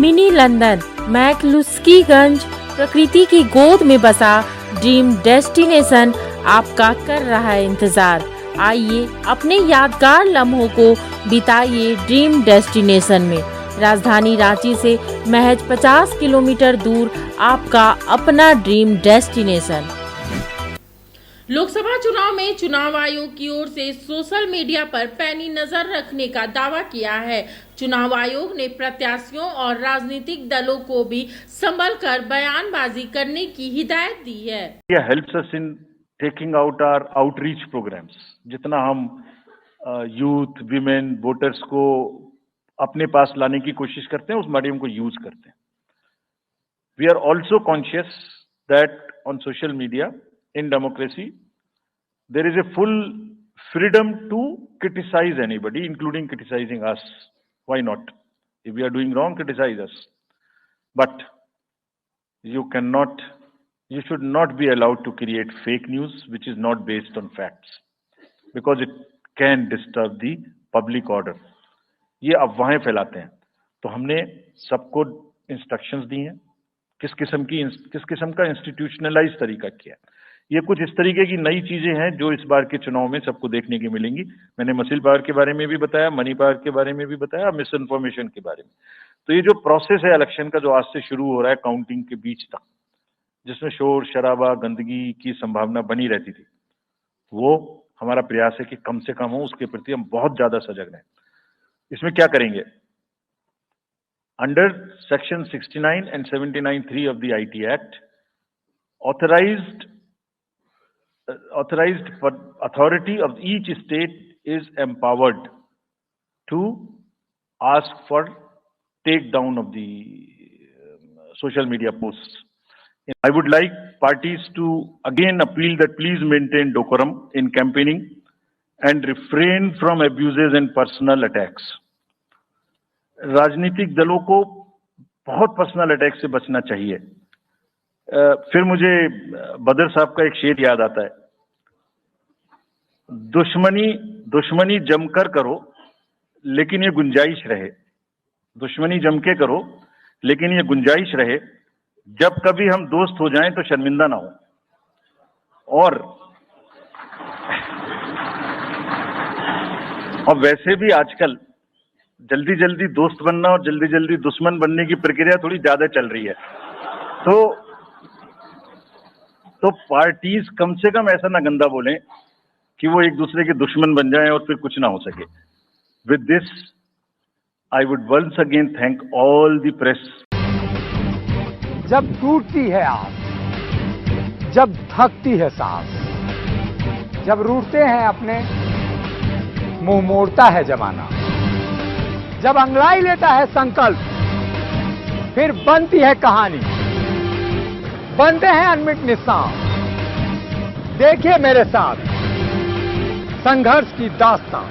Mini London McCluskieganj प्रकृति की गोद में बसा ड्रीम डेस्टिनेशन आपका कर रहा है इंतजार। आइए अपने यादगार लम्हों को बिताइए ड्रीम डेस्टिनेशन में। राजधानी रांची से महज 50 किलोमीटर दूर आपका अपना ड्रीम डेस्टिनेशन। लोकसभा चुनाव में चुनाव आयोग की ओर से सोशल मीडिया पर पैनी नजर रखने का दावा किया है। चुनाव आयोग ने प्रत्याशियों और राजनीतिक दलों को भी संभल कर बयानबाजी करने की हिदायत दी है। यह helps us in taking out our outreach programs. जितना हम यूथ, विमेन, वोटर्स को अपने पास लाने की कोशिश करते हैं, उस मीडियम को यूज करते हैं। We are also conscious that on social media in democracy, there is a full freedom to criticize anybody, including criticizing us. Why not? If we are doing wrong, criticize us. But you should not be allowed to create fake news which is not based on facts, because it can disturb the public order. ये अफवाहें फैलाते हैं। तो हमने सबको instructions दी हैं किस किस्म का इंस्टीट्यूशनलाइज तरीका किया है। ये कुछ इस तरीके की नई चीजें हैं जो इस बार के चुनाव में सबको देखने की मिलेंगी। मैंने मसिल पावर के बारे में भी बताया, मनी पावर के बारे में भी बताया, मिस इन्फॉर्मेशन के बारे में। तो ये जो प्रोसेस है इलेक्शन का, जो आज से शुरू हो रहा है काउंटिंग के बीच तक, जिसमें शोर शराबा, गंदगी की संभावना बनी रहती थी, वो हमारा प्रयास है कि कम से कम हो। उसके प्रति हम बहुत ज्यादा सजग रहें। इसमें क्या करेंगे? Under section 69 and 79(3) of the IT Act, authorized authority of each state is empowered to ask for takedown of the social media posts. I would like parties to again appeal that please maintain decorum in campaigning and refrain from abuses and personal attacks. राजनीतिक दलों को बहुत personal attack से बचना चाहिए। फिर मुझे बदर साहब का एक शेर याद आता है, दुश्मनी जमकर करो लेकिन ये गुंजाइश रहे। दुश्मनी जम के करो लेकिन ये गुंजाइश रहे, जब कभी हम दोस्त हो जाएं तो शर्मिंदा ना हो। और वैसे भी आजकल जल्दी जल्दी दोस्त बनना और जल्दी जल्दी दुश्मन बनने की प्रक्रिया थोड़ी ज्यादा चल रही है। तो पार्टीज कम से कम ऐसा ना गंदा बोलें कि वो एक दूसरे के दुश्मन बन जाएं और फिर कुछ ना हो सके। With this I would once again thank all the press. जब टूटती है आस, जब थकती है सांस, जब रूठते हैं अपने, मुंह मोड़ता है जमाना, जब अंगड़ाई लेता है संकल्प, फिर बनती है कहानी, बनते हैं अनमिट निशान। देखिए मेरे साथ संघर्ष की दास्तां।